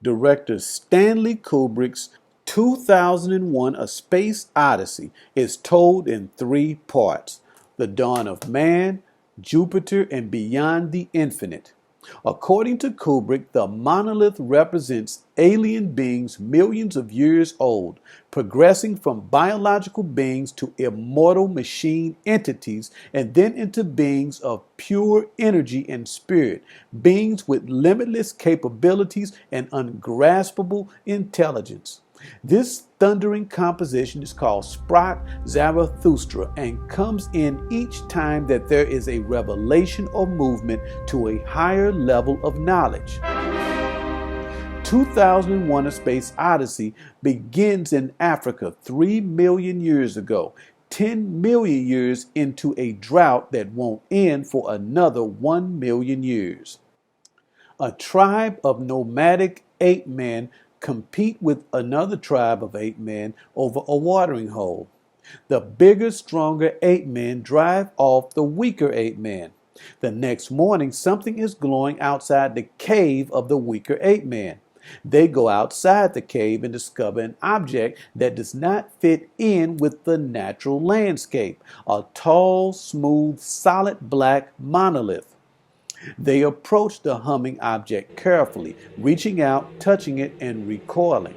Director Stanley Kubrick's 2001 A Space Odyssey is told in three parts: The Dawn of Man, Jupiter, and Beyond the Infinite. According to Kubrick, the monolith represents alien beings millions of years old, progressing from biological beings to immortal machine entities, and then into beings of pure energy and spirit, beings with limitless capabilities and ungraspable intelligence. This thundering composition is called Sprach Zarathustra and comes in each time that there is a revelation or movement to a higher level of knowledge. 2001 A Space Odyssey begins in Africa 3 million years ago, 10 million years into a drought that won't end for another 1 million years. A tribe of nomadic ape men compete with another tribe of ape men over a watering hole. The bigger, stronger ape men drive off the weaker ape men. The next morning, something is glowing outside the cave of the weaker ape man. They go outside the cave and discover an object that does not fit in with the natural landscape: a tall, smooth, solid black monolith. They approach the humming object carefully, reaching out, touching it, and recoiling.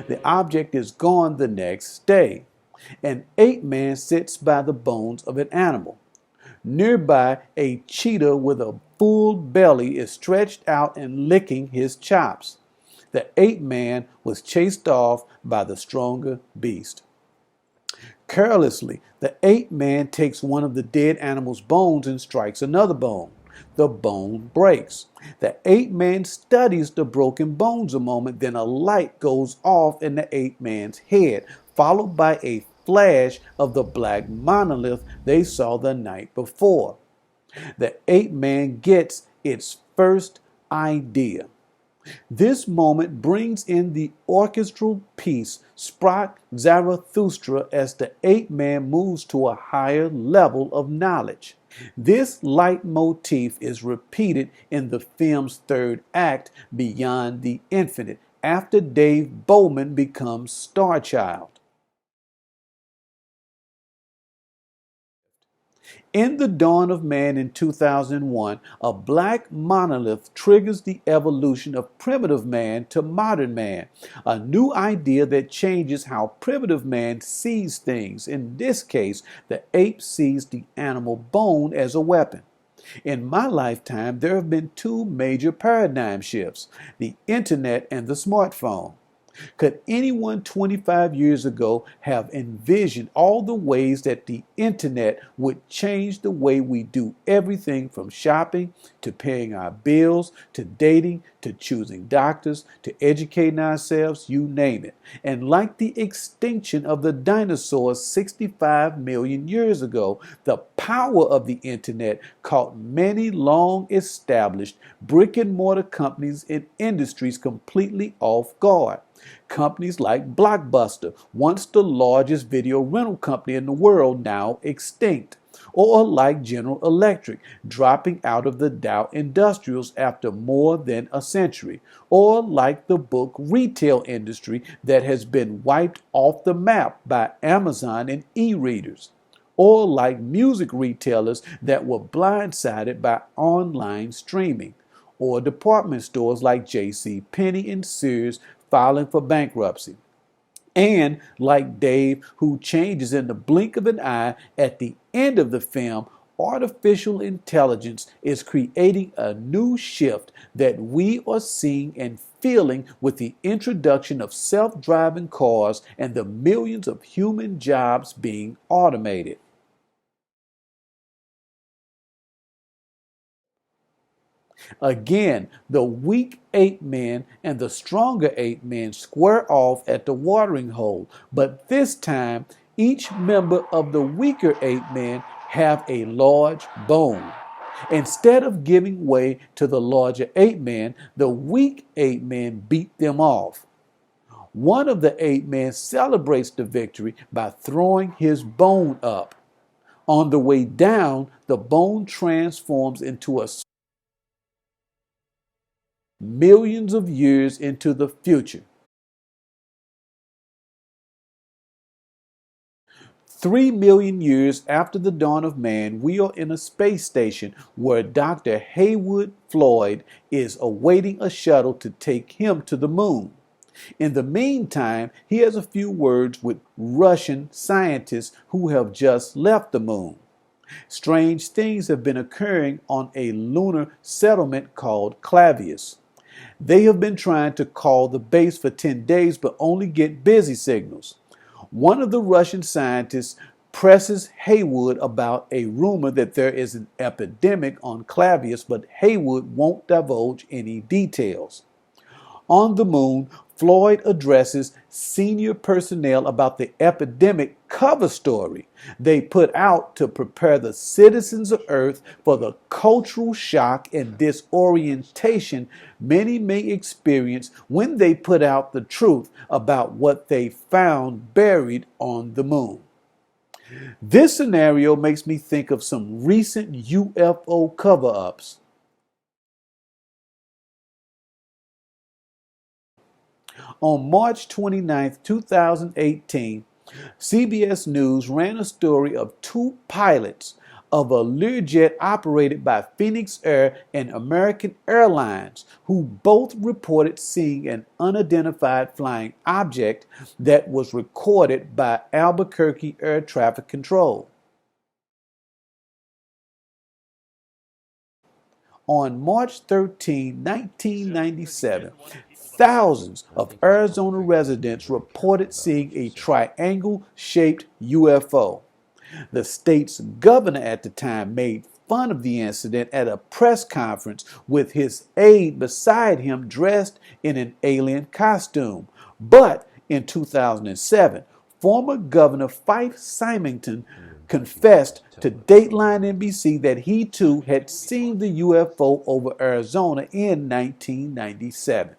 The object is gone the next day. An ape man sits by the bones of an animal. Nearby, a cheetah with a full belly is stretched out and licking his chops. The ape man was chased off by the stronger beast. Carelessly, the ape man takes one of the dead animal's bones and strikes another bone. The bone breaks. The ape man studies the broken bones a moment, then a light goes off in the ape man's head, followed by a flash of the black monolith they saw the night before. The ape man gets its first idea. This moment brings in the orchestral piece Sprach Zarathustra as the ape man moves to a higher level of knowledge. This leitmotif is repeated in the film's third act, Beyond the Infinite, after Dave Bowman becomes Starchild. In The Dawn of Man in 2001, a black monolith triggers the evolution of primitive man to modern man, a new idea that changes how primitive man sees things. In this case, the ape sees the animal bone as a weapon. In my lifetime, there have been two major paradigm shifts: the internet and the smartphone. Could anyone 25 years ago have envisioned all the ways that the internet would change the way we do everything from shopping to paying our bills to dating to choosing doctors to educating ourselves, you name it? And like the extinction of the dinosaurs 65 million years ago, the power of the internet caught many long established brick and mortar companies and industries completely off guard. Companies like Blockbuster, once the largest video rental company in the world, now extinct. Or like General Electric, dropping out of the Dow Industrials after more than a century. Or like the book retail industry that has been wiped off the map by Amazon and e-readers. Or like music retailers that were blindsided by online streaming. Or department stores like J.C. Penney and Sears filing for bankruptcy. And like Dave, who changes in the blink of an eye at the end of the film, artificial intelligence is creating a new shift that we are seeing and feeling with the introduction of self-driving cars and the millions of human jobs being automated. Again, the weak ape man and the stronger ape man square off at the watering hole, but this time each member of the weaker ape man have a large bone. Instead of giving way to the larger ape man, the weak ape man beat them off. One of the ape men celebrates the victory by throwing his bone up. On the way down, the bone transforms into a millions of years into the future. 3 million years after the dawn of man, we are in a space station where Dr. Haywood Floyd is awaiting a shuttle to take him to the moon. In the meantime, he has a few words with Russian scientists who have just left the moon. Strange things have been occurring on a lunar settlement called Clavius. They have been trying to call the base for 10 days but only get busy signals. One of the Russian scientists presses Haywood about a rumor that there is an epidemic on Clavius, but Haywood won't divulge any details. On the moon, Floyd addresses senior personnel about the epidemic cover story they put out to prepare the citizens of Earth for the cultural shock and disorientation many may experience when they put out the truth about what they found buried on the moon. This scenario makes me think of some recent UFO cover-ups. On March 29, 2018, CBS News ran a story of two pilots of a Learjet operated by Phoenix Air and American Airlines who both reported seeing an unidentified flying object that was recorded by Albuquerque Air Traffic Control. On March 13, 1997, thousands of Arizona residents reported seeing a triangle-shaped UFO. The state's governor at the time made fun of the incident at a press conference with his aide beside him dressed in an alien costume. But in 2007, former Governor Fife Symington confessed to Dateline NBC that he too had seen the UFO over Arizona in 1997.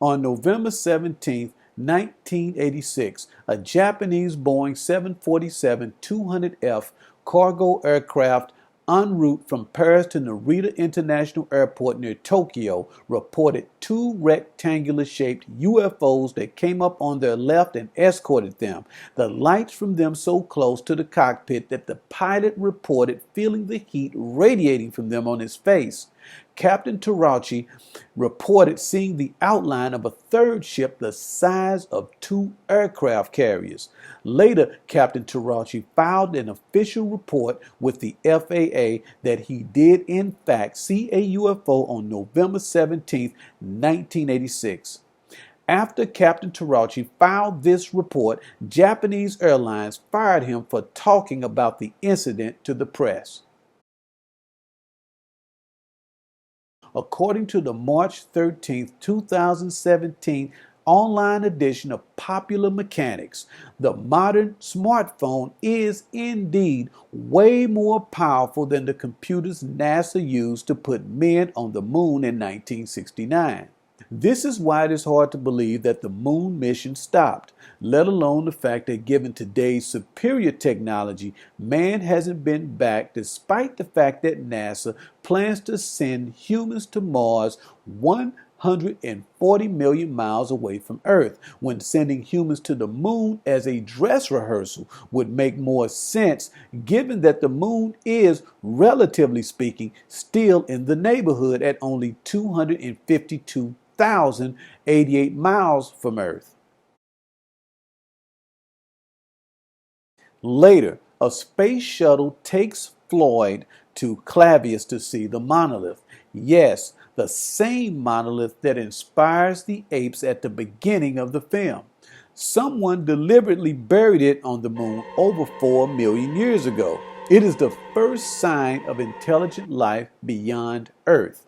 On November 17, 1986, a Japanese Boeing 747-200F cargo aircraft en route from Paris to Narita International Airport near Tokyo reported two rectangular-shaped UFOs that came up on their left and escorted them. The lights from them so close to the cockpit that the pilot reported feeling the heat radiating from them on his face. Captain Terauchi reported seeing the outline of a third ship the size of two aircraft carriers. Later, Captain Terauchi filed an official report with the FAA that he did in fact see a UFO on November 17, 1986. After Captain Terauchi filed this report, Japanese Airlines fired him for talking about the incident to the press. According to the March 13, 2017 online edition of Popular Mechanics, the modern smartphone is indeed way more powerful than the computers NASA used to put men on the moon in 1969. This is why it is hard to believe that the moon mission stopped, let alone the fact that given today's superior technology, man hasn't been back despite the fact that NASA plans to send humans to Mars 140 million miles away from Earth, when sending humans to the moon as a dress rehearsal would make more sense given that the moon is, relatively speaking, still in the neighborhood at only 252,088 miles from Earth. Later, a space shuttle takes Floyd to Clavius to see the monolith. Yes, the same monolith that inspires the apes at the beginning of the film. Someone deliberately buried it on the moon over 4 million years ago. It is the first sign of intelligent life beyond Earth.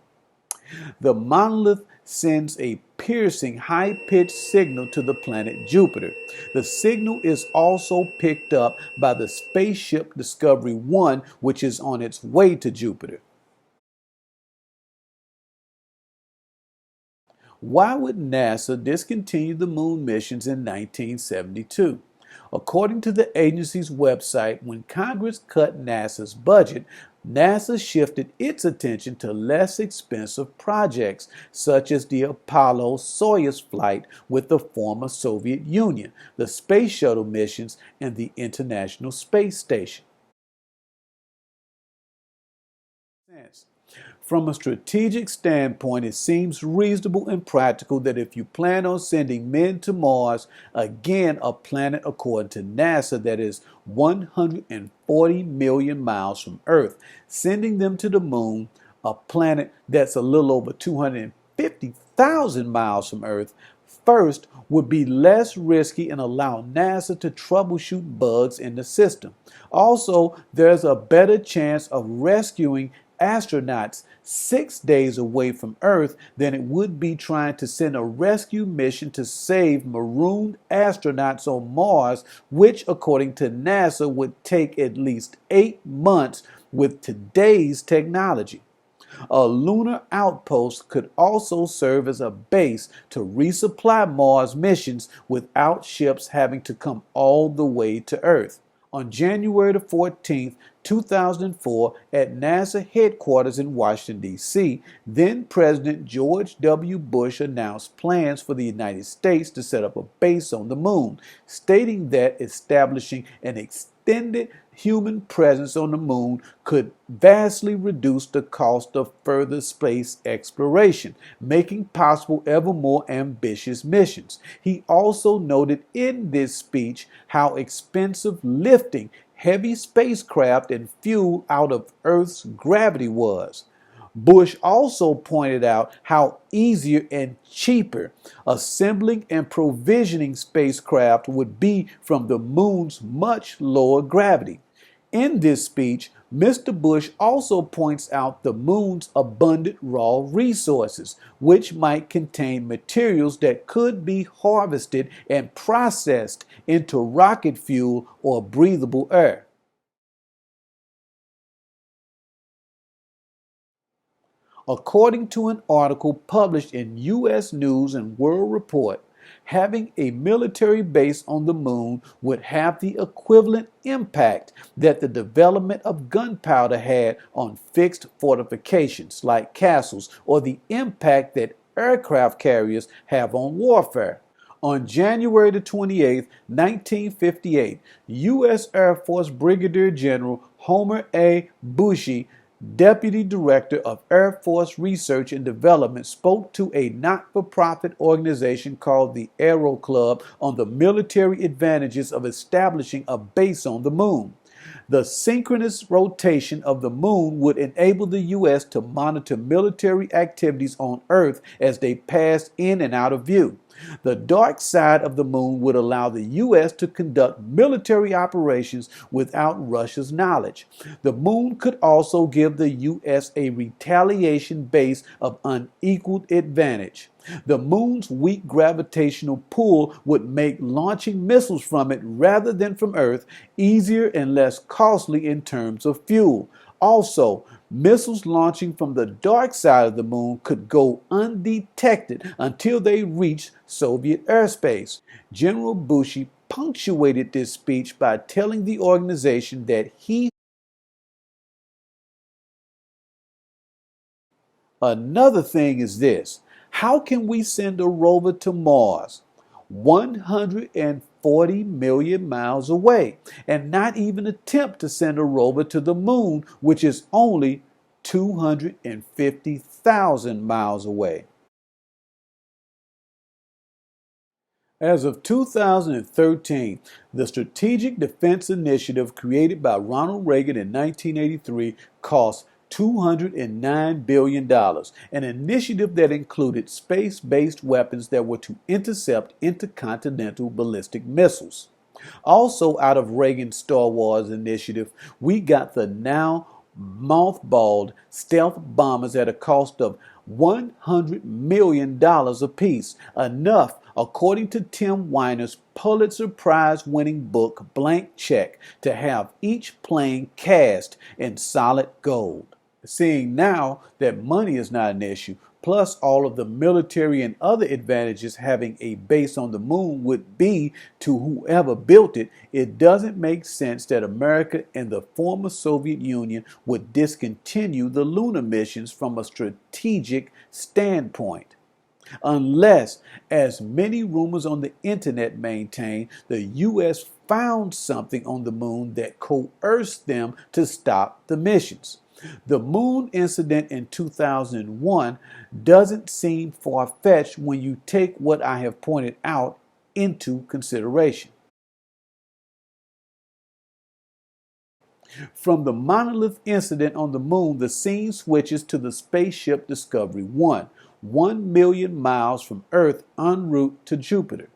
The monolith sends a piercing, high-pitched signal to the planet Jupiter. The signal is also picked up by the spaceship Discovery 1, which is on its way to Jupiter. Why would NASA discontinue the moon missions in 1972? According to the agency's website, when Congress cut NASA's budget NASA shifted its attention to less expensive projects, such as the Apollo-Soyuz flight with the former Soviet Union, the Space Shuttle missions, and the International Space Station. From a strategic standpoint, it seems reasonable and practical that if you plan on sending men to Mars, again a planet according to NASA that is 140 million miles from Earth, sending them to the moon, a planet that's a little over 250,000 miles from Earth, first would be less risky and allow NASA to troubleshoot bugs in the system. Also, there's a better chance of rescuing astronauts 6 days away from Earth than it would be trying to send a rescue mission to save marooned astronauts on Mars, which, according to NASA, would take at least 8 months with today's technology. A lunar outpost could also serve as a base to resupply Mars missions without ships having to come all the way to Earth. On January 14, 2004, at NASA headquarters in Washington, D.C., then President George W. Bush announced plans for the United States to set up a base on the moon, stating that establishing an extended human presence on the moon could vastly reduce the cost of further space exploration, making possible ever more ambitious missions. He also noted in this speech how expensive lifting heavy spacecraft and fuel out of Earth's gravity was. Bush also pointed out how easier and cheaper assembling and provisioning spacecraft would be from the moon's much lower gravity. In this speech, Mr. Bush also points out the moon's abundant raw resources, which might contain materials that could be harvested and processed into rocket fuel or breathable air. According to an article published in U.S. News and World Report, having a military base on the moon would have the equivalent impact that the development of gunpowder had on fixed fortifications like castles, or the impact that aircraft carriers have on warfare. On January 28, 1958, U.S. Air Force Brigadier General Homer A. Bushey, Deputy Director of Air Force Research and Development, spoke to a not-for-profit organization called the Aero Club on the military advantages of establishing a base on the moon. The synchronous rotation of the moon would enable the U.S. to monitor military activities on Earth as they passed in and out of view. The dark side of the moon would allow the U.S. to conduct military operations without Russia's knowledge. The moon could also give the U.S. a retaliation base of unequaled advantage. The moon's weak gravitational pull would make launching missiles from it rather than from Earth easier and less costly in terms of fuel. Also, missiles launching from the dark side of the moon could go undetected until they reached Soviet airspace. General Bushey punctuated this speech by telling the organization that Another thing is this: how can we send a rover to Mars, 140 million miles away, and not even attempt to send a rover to the moon, which is only 250,000 miles away? As of 2013, the Strategic Defense Initiative created by Ronald Reagan in 1983 cost $209 billion, an initiative that included space-based weapons that were to intercept intercontinental ballistic missiles. Also out of Reagan's Star Wars initiative, we got the now mothballed stealth bombers at a cost of $100 million apiece, enough, according to Tim Weiner's Pulitzer Prize-winning book Blank Check, to have each plane cast in solid gold. Seeing now that money is not an issue, plus all of the military and other advantages having a base on the moon would be to whoever built it, it doesn't make sense that America and the former Soviet Union would discontinue the lunar missions from a strategic standpoint. Unless, as many rumors on the internet maintain, the U.S. found something on the moon that coerced them to stop the missions. The moon incident in 2001 doesn't seem far-fetched when you take what I have pointed out into consideration. From the monolith incident on the moon, the scene switches to the spaceship Discovery 1 million miles from Earth en route to Jupiter.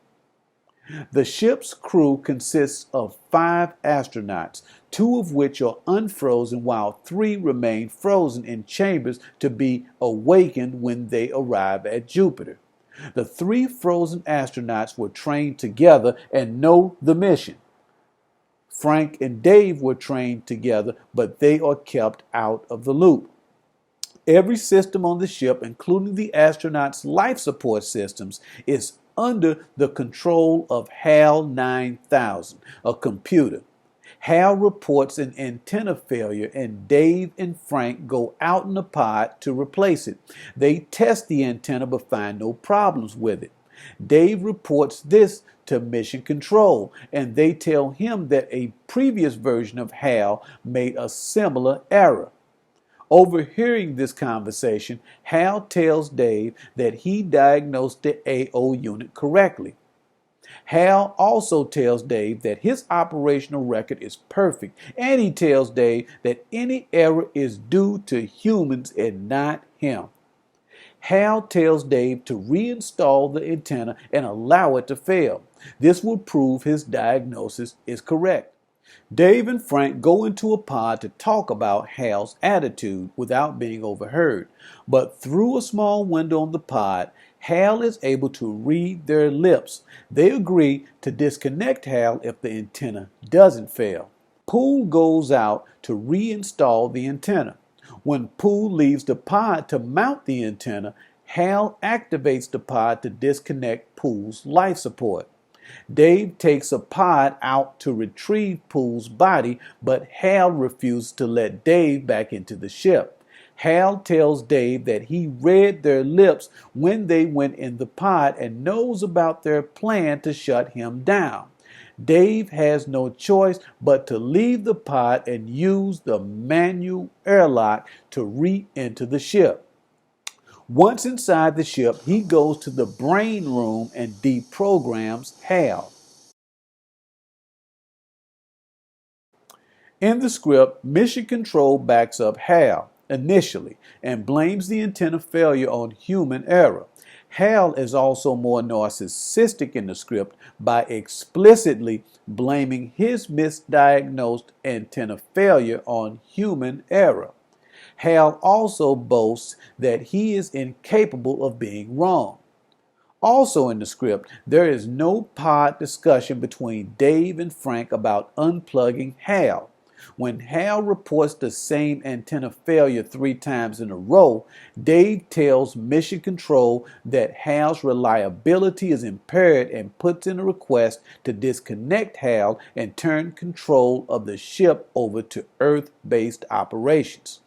The ship's crew consists of 5 astronauts, 2 of which are unfrozen while 3 remain frozen in chambers to be awakened when they arrive at Jupiter. The 3 frozen astronauts were trained together and know the mission. Frank and Dave were trained together, but they are kept out of the loop. Every system on the ship, including the astronauts' life support systems, is under the control of HAL 9000, a computer. HAL reports an antenna failure and Dave and Frank go out in the pod to replace it. They test the antenna but find no problems with it. Dave reports this to Mission Control and they tell him that a previous version of HAL made a similar error. Overhearing this conversation, Hal tells Dave that he diagnosed the AO unit correctly. Hal also tells Dave that his operational record is perfect, and he tells Dave that any error is due to humans and not him. Hal tells Dave to reinstall the antenna and allow it to fail. This will prove his diagnosis is correct. Dave and Frank go into a pod to talk about Hal's attitude without being overheard, but through a small window on the pod, Hal is able to read their lips. They agree to disconnect Hal if the antenna doesn't fail. Poole goes out to reinstall the antenna. When Poole leaves the pod to mount the antenna, Hal activates the pod to disconnect Poole's life support. Dave takes a pod out to retrieve Poole's body, but Hal refuses to let Dave back into the ship. Hal tells Dave that he read their lips when they went in the pod and knows about their plan to shut him down. Dave has no choice but to leave the pod and use the manual airlock to re-enter the ship. Once inside the ship, he goes to the brain room and deprograms Hal. In the script, Mission Control backs up Hal initially and blames the antenna failure on human error. Hal is also more narcissistic in the script by explicitly blaming his misdiagnosed antenna failure on human error. Hal also boasts that he is incapable of being wrong. Also in the script, there is no pod discussion between Dave and Frank about unplugging Hal. When Hal reports the same antenna failure 3 times in a row, Dave tells Mission Control that Hal's reliability is impaired and puts in a request to disconnect Hal and turn control of the ship over to Earth-based operations.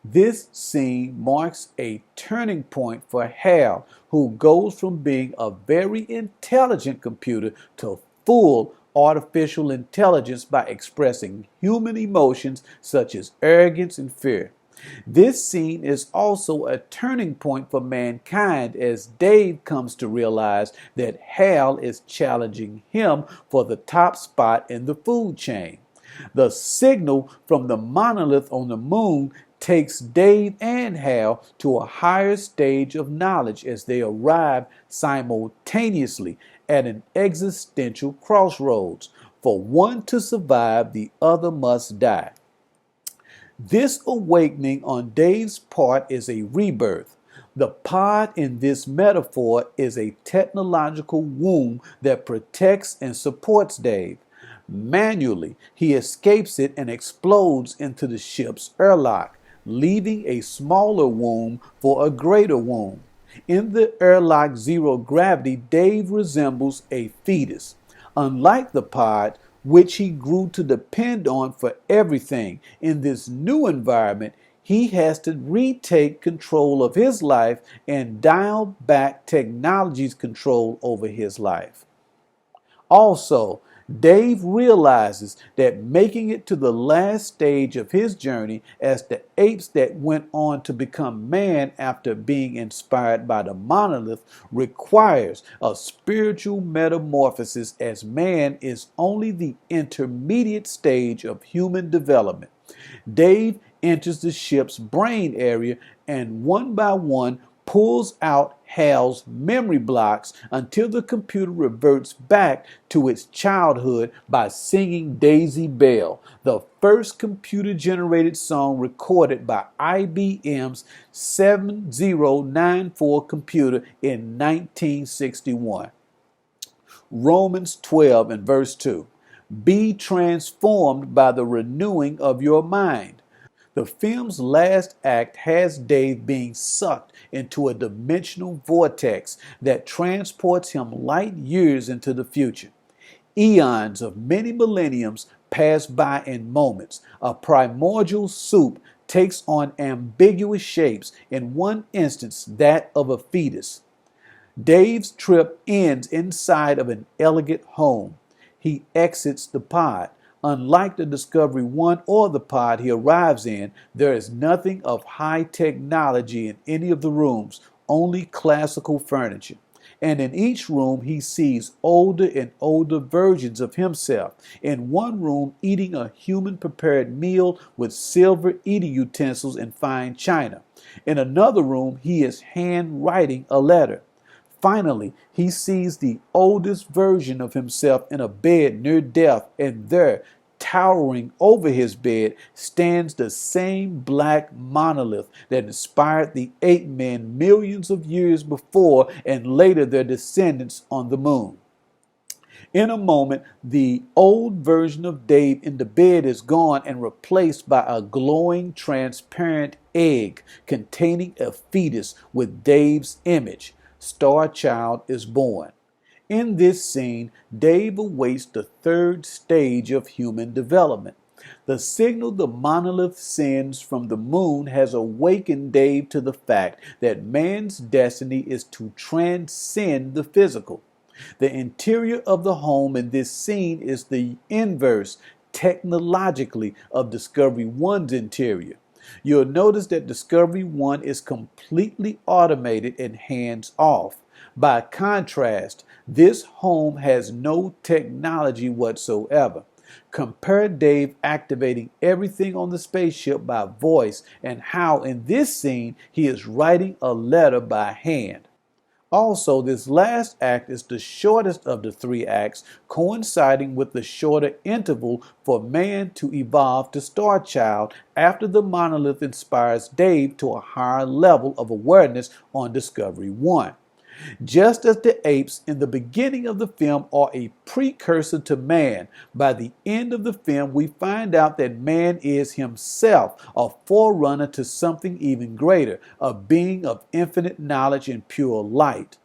This scene marks a turning point for Hal, who goes from being a very intelligent computer to full artificial intelligence by expressing human emotions such as arrogance and fear. This scene is also a turning point for mankind as Dave comes to realize that Hal is challenging him for the top spot in the food chain. The signal from the monolith on the moon takes Dave and Hal to a higher stage of knowledge as they arrive simultaneously at an existential crossroads. For one to survive, the other must die. This awakening on Dave's part is a rebirth. The pod in this metaphor is a technological womb that protects and supports Dave. Manually, he escapes it and explodes into the ship's airlock, leaving a smaller womb for a greater womb. In the airlock zero gravity, Dave resembles a fetus. Unlike the pod, which he grew to depend on for everything, in this new environment, he has to retake control of his life and dial back technology's control over his life. Also, Dave realizes that making it to the last stage of his journey as the apes that went on to become man after being inspired by the monolith requires a spiritual metamorphosis, as man is only the intermediate stage of human development. Dave enters the ship's brain area and one by one pulls out Hal's memory blocks until the computer reverts back to its childhood by singing Daisy Bell, the first computer-generated song recorded by IBM's 7094 computer in 1961. Romans 12 and verse 2. Be transformed by the renewing of your mind. The film's last act has Dave being sucked into a dimensional vortex that transports him light years into the future. Eons of many millenniums pass by in moments. A primordial soup takes on ambiguous shapes, in one instance that of a fetus. Dave's trip ends inside of an elegant home. He exits the pod. Unlike the Discovery 1 or the pod he arrives in, there is nothing of high technology in any of the rooms, only classical furniture. And in each room he sees older and older versions of himself. In one room, eating a human-prepared meal with silver eating utensils and fine china. In another room, he is handwriting a letter. Finally, he sees the oldest version of himself in a bed near death, and there, towering over his bed, stands the same black monolith that inspired the ape men millions of years before and later their descendants on the moon. In a moment, the old version of Dave in the bed is gone and replaced by a glowing, transparent egg containing a fetus with Dave's image. Starchild is born. In this scene, Dave awaits the third stage of human development. The signal the monolith sends from the moon has awakened Dave to the fact that man's destiny is to transcend the physical. The interior of the home in this scene is the inverse, technologically, of Discovery 1's interior. You'll notice that Discovery 1 is completely automated and hands-off. By contrast, this home has no technology whatsoever. Compare Dave activating everything on the spaceship by voice and how in this scene he is writing a letter by hand. Also, this last act is the shortest of the three acts, coinciding with the shorter interval for man to evolve to Starchild after the monolith inspires Dave to a higher level of awareness on Discovery 1. Just as the apes in the beginning of the film are a precursor to man, by the end of the film we find out that man is himself a forerunner to something even greater, a being of infinite knowledge and pure light.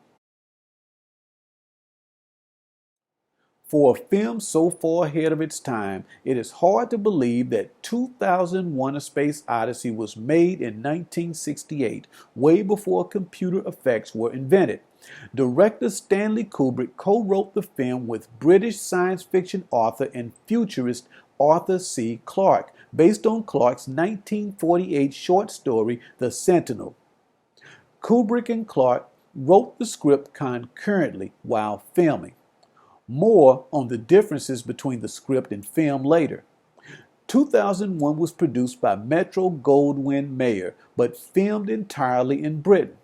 For a film so far ahead of its time, it is hard to believe that 2001: A Space Odyssey was made in 1968, way before computer effects were invented. Director Stanley Kubrick co-wrote the film with British science fiction author and futurist Arthur C. Clarke, based on Clarke's 1948 short story, The Sentinel. Kubrick and Clarke wrote the script concurrently while filming. More on the differences between the script and film later. 2001 was produced by Metro-Goldwyn-Mayer, but filmed entirely in Britain.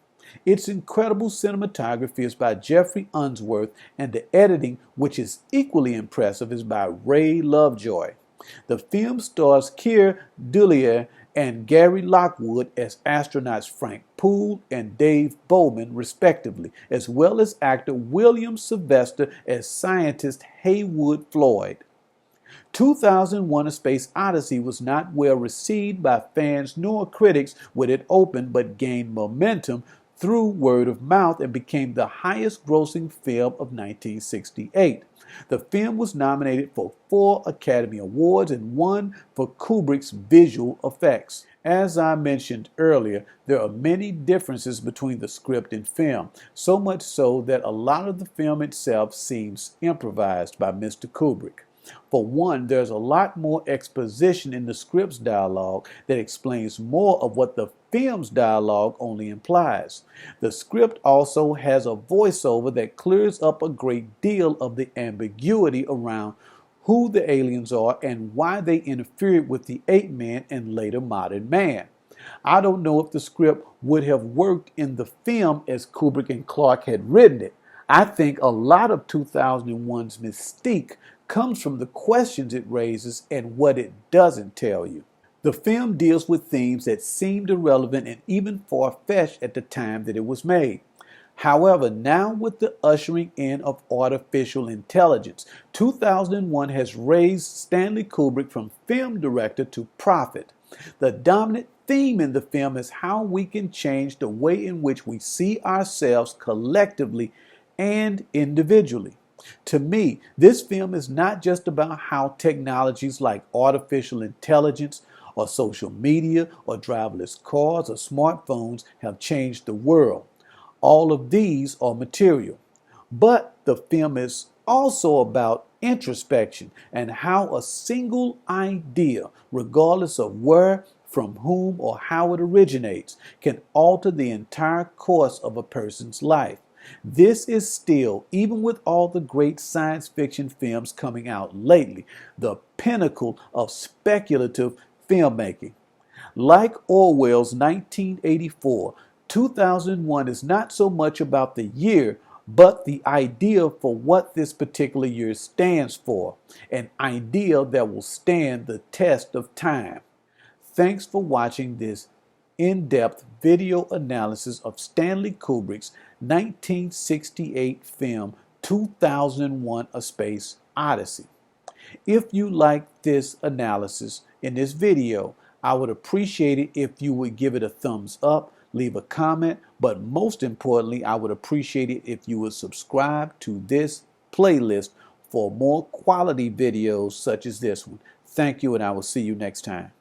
Its incredible cinematography is by Jeffrey Unsworth, and the editing, which is equally impressive, is by Ray Lovejoy. The film stars Keir Dullea and Gary Lockwood as astronauts Frank Poole and Dave Bowman, respectively, as well as actor William Sylvester as scientist Haywood Floyd. 2001: A Space Odyssey was not well received by fans nor critics when it opened, but gained momentum through word of mouth and became the highest grossing film of 1968. The film was nominated for 4 Academy Awards and 1 for Kubrick's visual effects. As I mentioned earlier, there are many differences between the script and film, so much so that a lot of the film itself seems improvised by Mr. Kubrick. For one, there's a lot more exposition in the script's dialogue that explains more of what the film's dialogue only implies. The script also has a voiceover that clears up a great deal of the ambiguity around who the aliens are and why they interfered with the ape man and later modern man. I don't know if the script would have worked in the film as Kubrick and Clarke had written it. I think a lot of 2001's mystique comes from the questions it raises and what it doesn't tell you. The film deals with themes that seemed irrelevant and even far-fetched at the time that it was made. However, now with the ushering in of artificial intelligence, 2001 has raised Stanley Kubrick from film director to prophet. The dominant theme in the film is how we can change the way in which we see ourselves collectively and individually. To me, this film is not just about how technologies like artificial intelligence or social media or driverless cars or smartphones have changed the world. All of these are material. But the film is also about introspection and how a single idea, regardless of where, from whom, or how it originates, can alter the entire course of a person's life. This is still, even with all the great science fiction films coming out lately, the pinnacle of speculative filmmaking. Like Orwell's 1984, 2001 is not so much about the year, but the idea for what this particular year stands for, an idea that will stand the test of time. Thanks for watching this in-depth video analysis of Stanley Kubrick's 1968 film 2001: A Space Odyssey. If you liked this analysis in this video, I would appreciate it if you would give it a thumbs up, leave a comment, but most importantly, I would appreciate it if you would subscribe to this playlist for more quality videos such as this one. Thank you, and I will see you next time.